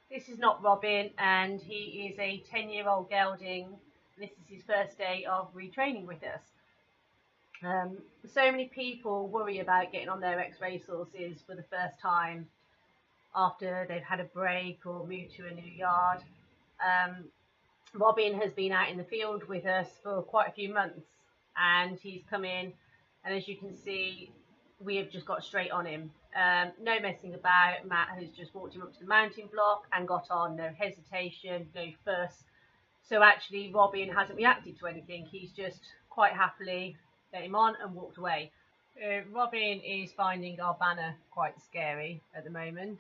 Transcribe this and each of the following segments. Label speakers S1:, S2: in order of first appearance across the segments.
S1: This is Knockrobin, and he is a 10-year-old gelding. This is his first day of retraining with us. So many people worry about getting on their ex-racehorses for the first time after they've had a break or moved to a new yard. Robin has been out in the field with us for quite a few months, and he's come in, and as you can see, we have just got straight on him. No messing about. Matt has just walked him up to the mounting block and got on. No hesitation, no fuss. So actually, Robin hasn't reacted to anything. He's just quite happily let him on and walked away. Robin is finding our banner quite scary at the moment.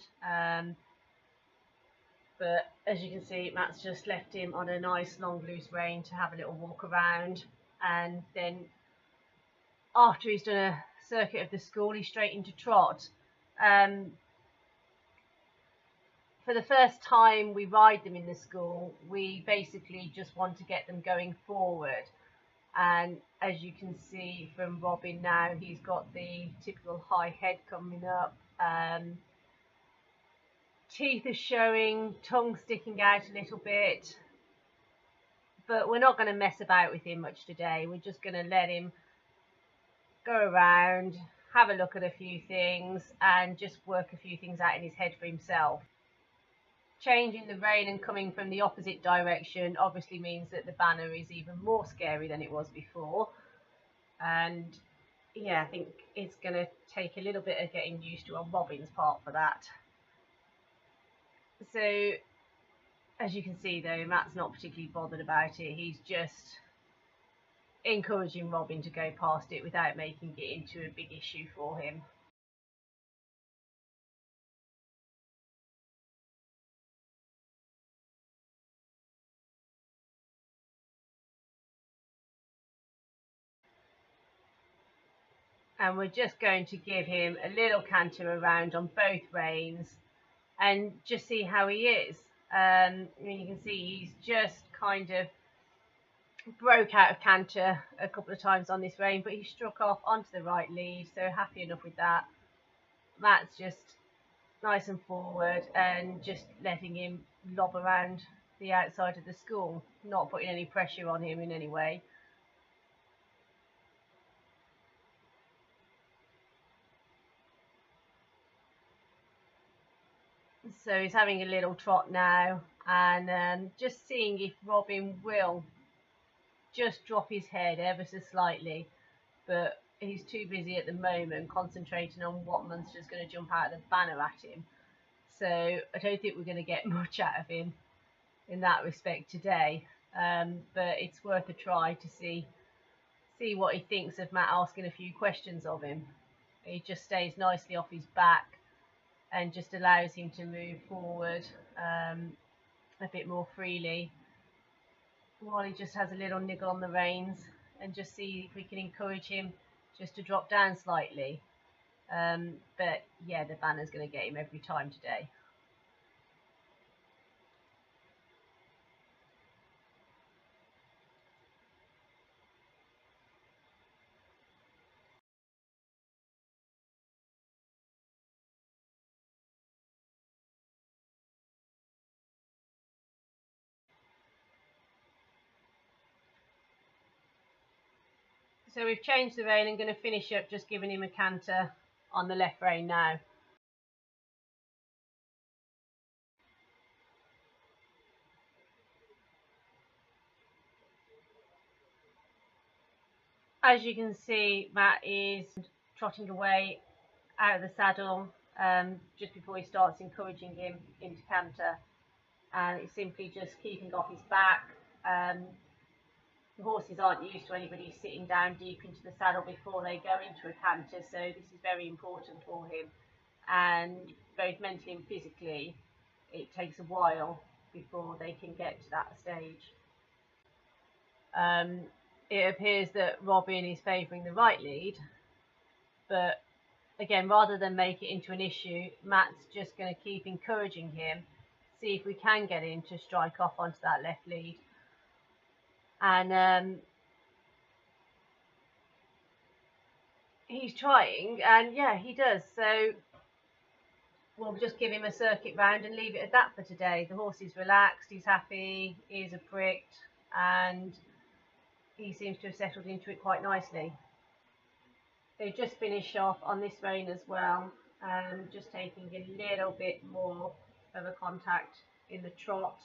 S1: But as you can see, Matt's just left him on a nice long loose rein to have a little walk around, and then after he's done a circuit of the school, he's straight into trot. For the first time we ride them in the school, we basically just want to get them going forward. And as you can see from Robin now, he's got the typical high head coming up. Teeth are showing, tongue sticking out a little bit. But we're not going to mess about with him much today. We're just going to let him go around, have a look at a few things, and just work a few things out in his head for himself. Changing the rein and coming from the opposite direction obviously means that the banner is even more scary than it was before. And yeah, I think it's going to take a little bit of getting used to on Robin's part for that. So as you can see though, Matt's not particularly bothered about it. He's just encouraging Robin to go past it without making it into a big issue for him. And we're just going to give him a little canter around on both reins and just see how he is. I mean, you can see he's just kind of broke out of canter a couple of times on this rein, but he struck off onto the right lead, so happy enough with that. Matt's just nice and forward and just letting him lob around the outside of the school, not putting any pressure on him in any way. So he's having a little trot now, and just seeing if Robin will just drop his head ever so slightly, but he's too busy at the moment concentrating on what monster's going to jump out of the banner at him. So I don't think we're going to get much out of him in that respect today, but it's worth a try to see what he thinks of Matt asking a few questions of him. He just stays nicely off his back and just allows him to move forward a bit more freely, while he just has a little niggle on the reins, and just see if we can encourage him just to drop down slightly. But yeah, the banner's going to get him every time today. So we've changed the rein and going to finish up just giving him a canter on the left rein now. As you can see, Matt is trotting away out of the saddle just before he starts encouraging him into canter, and it's simply just keeping off his back. The horses aren't used to anybody sitting down deep into the saddle before they go into a canter, so this is very important for him. And both mentally and physically, it takes a while before they can get to that stage. It appears that Robin is favouring the right lead, but again, rather than make it into an issue, Matt's just going to keep encouraging him, see if we can get him to strike off onto that left lead. And he's trying, and yeah, he does. So we'll just give him a circuit round and leave it at that for today. The horse is relaxed, he's happy, ears are pricked, and he seems to have settled into it quite nicely. They just finish off on this rein as well, just taking a little bit more of a contact in the trot,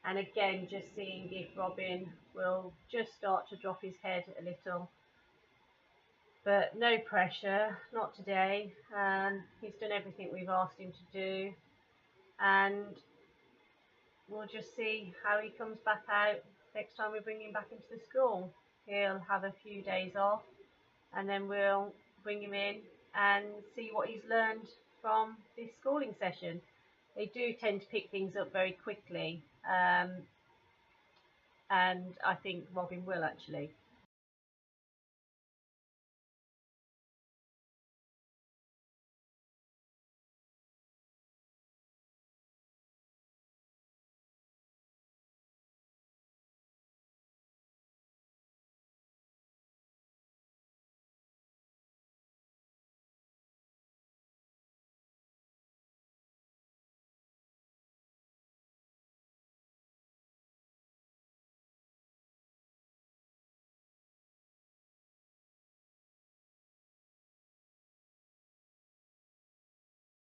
S1: and again just seeing if Robin will just start to drop his head a little, but no pressure, not today. He's done everything we've asked him to do, and we'll just see how he comes back out next time we bring him back into the school. He'll have a few days off, and then we'll bring him in and see what he's learned from this schooling session. They do tend to pick things up very quickly, and I think Robin will actually.